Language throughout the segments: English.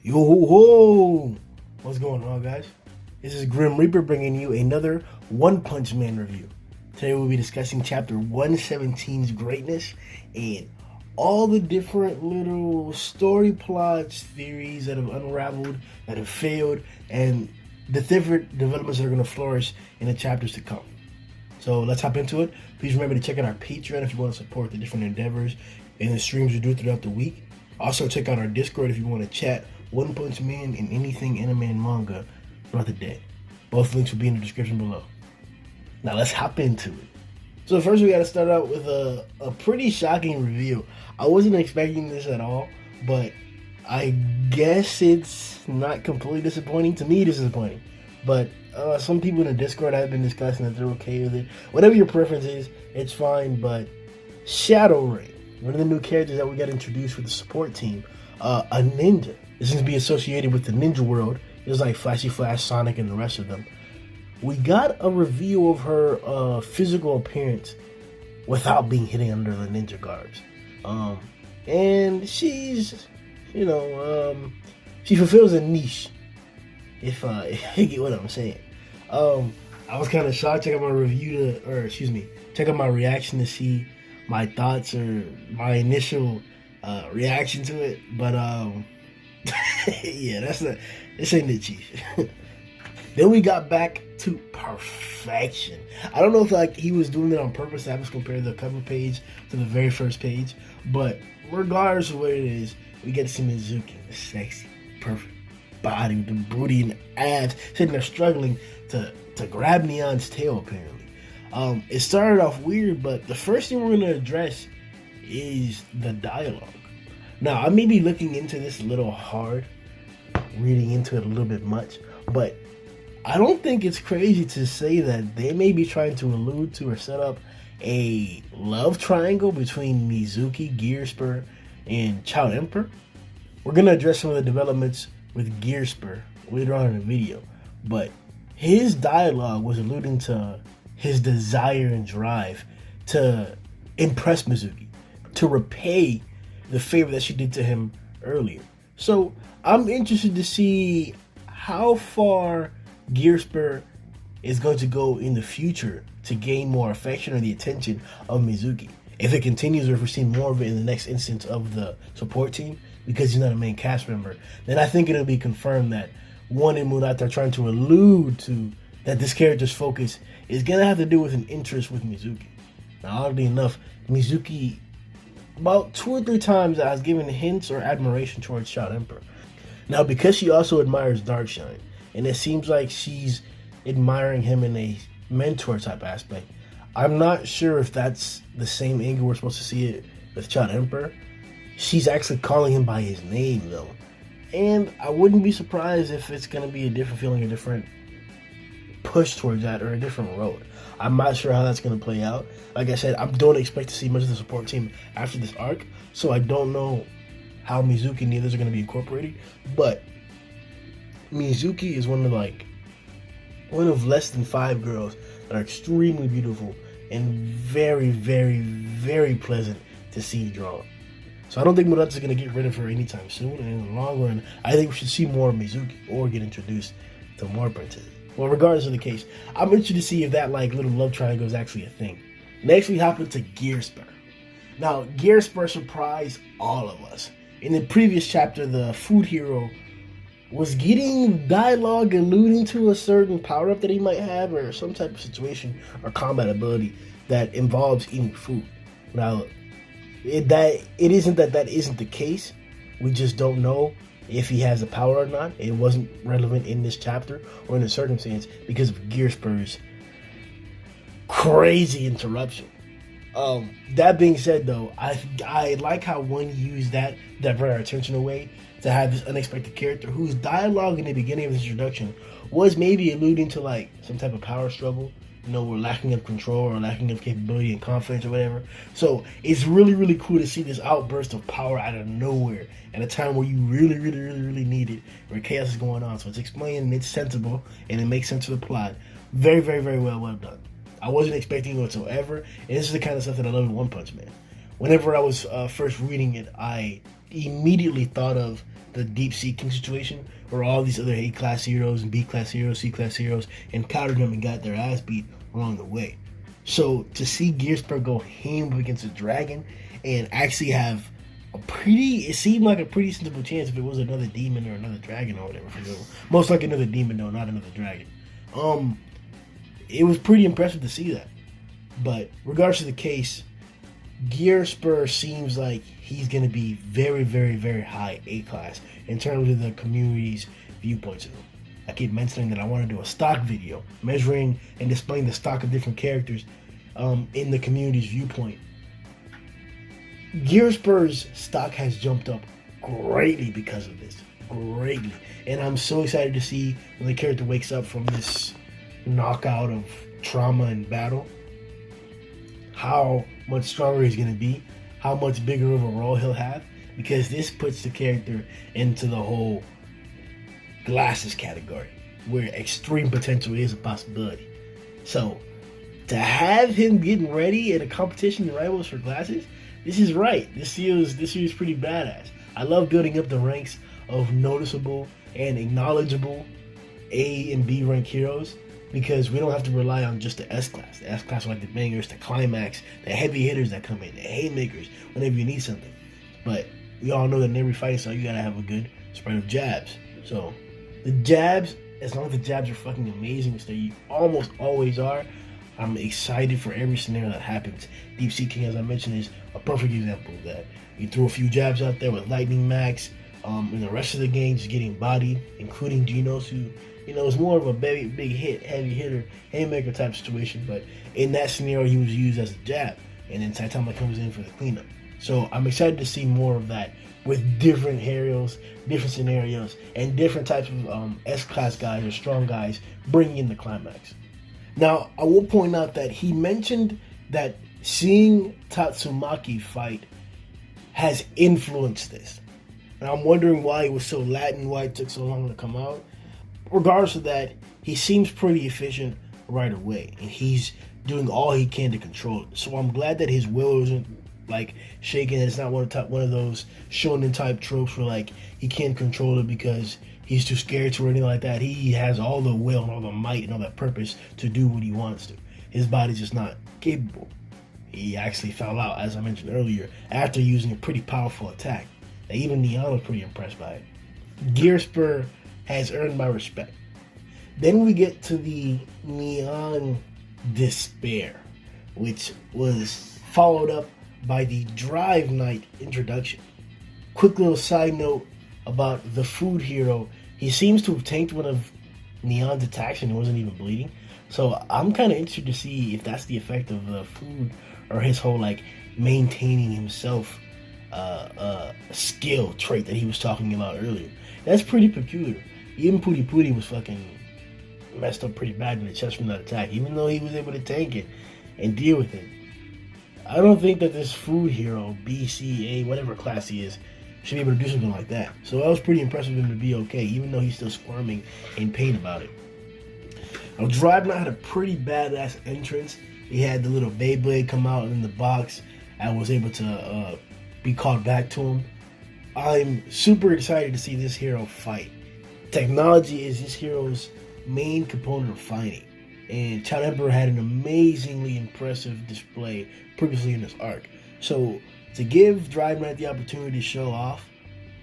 Yo ho! What's going on, guys? This is Grim Reaper bringing you another One Punch Man review. Today we'll be discussing chapter 117's greatness and all the different little story plots, theories that have unraveled, that have failed, and the different developments that are going to flourish in the chapters to come. So let's hop into it. Please remember to check out our Patreon if you want to support the different endeavors and the streams we do throughout the week. Also check out our Discord if you want to chat One Punch Man and anything anime and manga throughout the day. Both links will be in the description below. Now let's hop into it. So first we got to start out with a pretty shocking reveal. I wasn't expecting this at all, but I guess it's not completely disappointing. To me, it is disappointing. But some people in the Discord have been discussing that they're okay with it. Whatever your preference is, it's fine. But Shadow Ray, one of the new characters that we got introduced with the support team, a ninja. This seems to be associated with the ninja world. It's like Flashy Flash, Sonic, and the rest of them. We got a review of her physical appearance without being hidden under the ninja garbs. And she's, she fulfills a niche, if you get what I'm saying. I was kind of shocked. Check out my review check out my reaction to see my thoughts or my initial reaction to it. But yeah, this ain't the chief. Then we got back to perfection. I don't know if he was doing it on purpose to have us compare the cover page to the very first page, but regardless of what it is, we get to see Mizuki, the sexy, perfect body with the booty and the abs, sitting there struggling to grab Neon's tail, apparently. It started off weird, but the first thing we're going to address is the dialogue. Now, I may be looking into this a little hard, reading into it a little bit much, but I don't think it's crazy to say that they may be trying to allude to or set up a love triangle between Mizuki, Gearspur, and Child Emperor. We're going to address some of the developments with Gearspur later on in the video, but his dialogue was alluding to his desire and drive to impress Mizuki, to repay the favor that she did to him earlier. So I'm interested to see how far Gearspur is going to go in the future to gain more affection or the attention of Mizuki. If it continues or if we're seeing more of it in the next instance of the support team, because he's not a main cast member, then I think it'll be confirmed that One and Murata are trying to allude to that this character's focus is going to have to do with an interest with Mizuki. Now, oddly enough, Mizuki, about 2 or 3 times, has given hints or admiration towards Child Emperor. Now, because she also admires Darkshine, and it seems like she's admiring him in a mentor type aspect, I'm not sure if that's the same angle we're supposed to see it with Child Emperor. She's actually calling him by his name, though. And I wouldn't be surprised if it's going to be a different feeling, a different push towards that, or a different road. I'm not sure how that's going to play out. Like I said, I don't expect to see much of the support team after this arc, so I don't know how Mizuki and the others are going to be incorporated. But Mizuki is one of less than 5 girls that are extremely beautiful and very, very, very pleasant to see drawn. So I don't think Murata's going to get rid of her anytime soon. And in the long run, I think we should see more of Mizuki or get introduced to more princesses. Well, regardless of the case, I'm interested to see if that little love triangle is actually a thing. Next, we hop into Gearspur. Now, Gearspur surprised all of us. In the previous chapter, the food hero was getting dialogue alluding to a certain power-up that he might have, or some type of situation or combat ability that involves eating food. Now, it isn't that isn't the case. We just don't know if he has the power or not. It wasn't relevant in this chapter or in the circumstance because of Gearspur's crazy interruption. That being said, though, I like how one used that divert our attention away to have this unexpected character whose dialogue in the beginning of his introduction was maybe alluding to some type of power struggle, or lacking of control or lacking of capability and confidence or whatever. So it's really, really cool to see this outburst of power out of nowhere at a time where you really, really, really, really need it, where chaos is going on. So it's explained and it's sensible and it makes sense of the plot. Very, very, very well done. I wasn't expecting it whatsoever, and this is the kind of stuff that I love in One Punch Man. Whenever I was first reading it, I immediately thought of the deep sea king situation where all these other A class heroes and B class heroes, C class heroes encountered him and got their ass beat along the way. So to see Gearspur go ham against a dragon and actually have it seemed like a pretty sensible chance if it was another demon or another dragon or whatever. Most like another demon though, not another dragon. It was pretty impressive to see that. But regardless of the case, Gearspur seems like he's going to be very, very, very high A class in terms of the community's viewpoints of him. I keep mentioning that I want to do a stock video measuring and displaying the stock of different characters in the community's viewpoint. Gearspur's stock has jumped up greatly because of this. Greatly. And I'm so excited to see when the character wakes up from this knockout of trauma and battle, how much stronger he's going to be, how much bigger of a role he'll have, because this puts the character into the whole glasses category, where extreme potential is a possibility. So, to have him getting ready in a competition in Rivals for glasses, this is right. This feels pretty badass. I love building up the ranks of noticeable and acknowledgeable A and B rank heroes, because we don't have to rely on just the S class. The S class are like the bangers, the climax, the heavy hitters that come in, the haymakers whenever you need something. But we all know that in every fighting style, you gotta have a good spread of jabs. So the jabs, as long as the jabs are fucking amazing, which they almost always are, I'm excited for every scenario that happens. Deep Sea King, as I mentioned, is a perfect example of that. You threw a few jabs out there with Lightning Max, and the rest of the game just getting bodied, including Genos, who, you know, is more of a big hit, heavy hitter, haymaker type situation. But in that scenario, he was used as a jab, and then Saitama comes in for the cleanup. So I'm excited to see more of that with different heroes, different scenarios, and different types of S-class guys or strong guys bringing in the climax. Now, I will point out that he mentioned that seeing Tatsumaki fight has influenced this. And I'm wondering why it was so Latin, why it took so long to come out. Regardless of that, he seems pretty efficient right away, and he's doing all he can to control it. So I'm glad that his will isn't like shaking. It's not one of those shonen type tropes where like he can't control it because he's too scared to or anything like that. He has all the will and all the might and all that purpose to do what he wants to. His body's just not capable. He actually fell out, as I mentioned earlier, after using a pretty powerful attack. Even Neon was pretty impressed by it. Gearspur has earned my respect. Then we get to the Neon Despair, which was followed up by the Drive Knight introduction. Quick little side note about the food hero. He seems to have tanked one of Neon's attacks and he wasn't even bleeding. So I'm kind of interested to see if that's the effect of the food or his whole like maintaining himself skill trait that he was talking about earlier. That's pretty peculiar. Even Pooty Pooty was fucking messed up pretty bad in the chest from that attack, even though he was able to tank it and deal with it. I don't think that this food hero, B, C, A, whatever class he is, should be able to do something like that. So that was pretty impressive of him to be okay, even though he's still squirming in pain about it. Now, Drive Knight had a pretty badass entrance. He had the little Beyblade come out in the box and was able to be called back to him. I'm super excited to see this hero fight. Technology is this hero's main component of fighting, and Child Emperor had an amazingly impressive display previously in this arc. So to give Drive Knight the opportunity to show off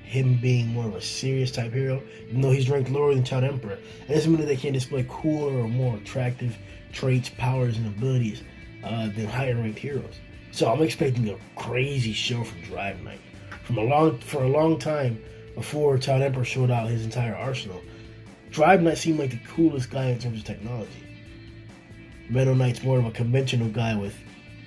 him being more of a serious type hero, even though he's ranked lower than Child Emperor, it doesn't mean that they can't display cooler or more attractive traits, powers, and abilities than higher ranked heroes. So I'm expecting a crazy show from Drive Knight. For a long time, before Child Emperor showed out his entire arsenal, Drive Knight seemed like the coolest guy in terms of technology. Metal Knight's more of a conventional guy with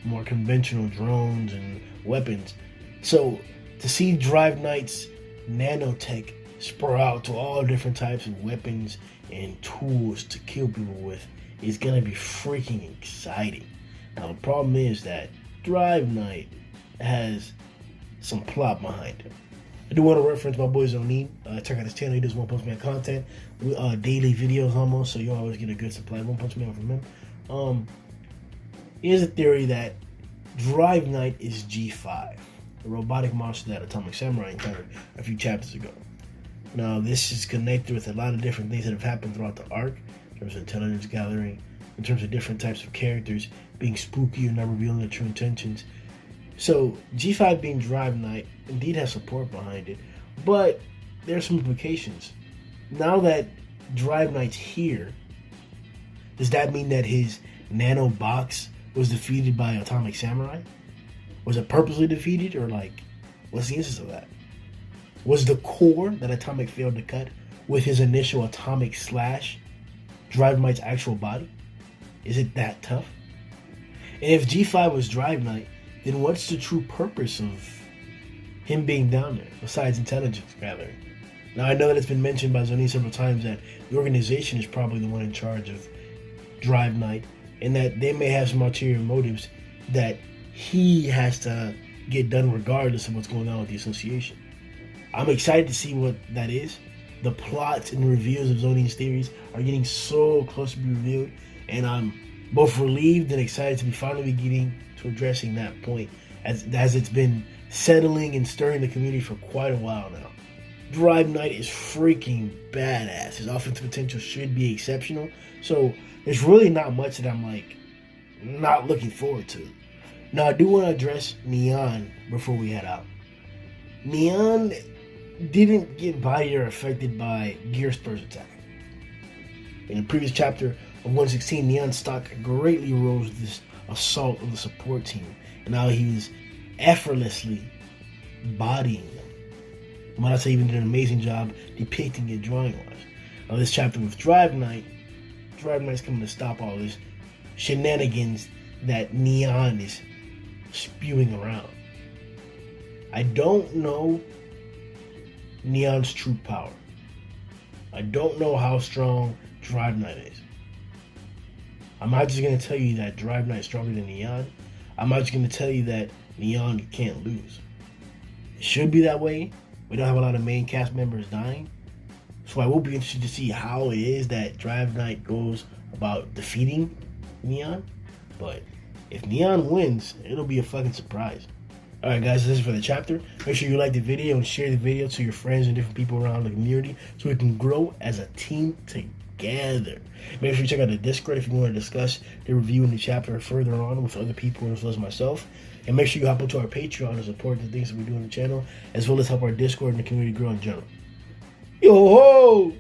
more conventional drones and weapons. So to see Drive Knight's nanotech spread out to all different types of weapons and tools to kill people with is going to be freaking exciting. Now the problem is that Drive Knight has some plot behind him. I do want to reference my boy Zonin. Check out his channel. He does One Punch Man content, daily videos almost, so you always get a good supply of One Punch Man from him. Here's a theory that Drive Knight is G5, the robotic monster that Atomic Samurai encountered a few chapters ago. Now, this is connected with a lot of different things that have happened throughout the arc, in terms of intelligence gathering, in terms of different types of characters being spooky and not revealing their true intentions. So, G5 being Drive Knight indeed has support behind it, but there are some implications. Now that Drive Knight's here, does that mean that his nano box was defeated by Atomic Samurai? Was it purposely defeated, or like, what's the instance of that? Was the core that Atomic failed to cut with his initial Atomic Slash Drive Knight's actual body? Is it that tough? And if G5 was Drive Knight, then what's the true purpose of him being down there, besides intelligence gathering? Now, I know that it's been mentioned by Zoni several times that the organization is probably the one in charge of Drive Knight, and that they may have some ulterior motives that he has to get done regardless of what's going on with the association. I'm excited to see what that is. The plots and reveals of Zoni's theories are getting so close to be revealed, and I'm both relieved and excited to be finally getting to addressing that point, as it's been settling and stirring the community for quite a while now. Drive Knight is freaking badass. His offensive potential should be exceptional, so there's really not much that I'm like not looking forward to. Now, I do want to address Neon before we head out. Neon didn't get body or affected by Gear Spur's attack. In the previous chapter of 116, Neon's stock greatly rose with this assault of the support team, and now he was effortlessly bodying them. Manasa even did an amazing job depicting it drawing-wise. Now, this chapter with Drive Knight's coming to stop all this shenanigans that Neon is spewing around. I don't know Neon's true power. I don't know how strong Drive Knight is. I'm not just going to tell you that Drive Knight is stronger than Neon. I'm not just going to tell you that Neon can't lose. It should be that way. We don't have a lot of main cast members dying. So I will be interested to see how it is that Drive Knight goes about defeating Neon. But if Neon wins, it'll be a fucking surprise. Alright guys, this is for the chapter. Make sure you like the video and share the video to your friends and different people around the community so we can grow as a team together. Make sure you check out the Discord if you want to discuss the review in the chapter further on with other people as well as myself. And make sure you hop onto our Patreon to support the things that we do on the channel, as well as help our Discord and the community grow in general. Yo ho!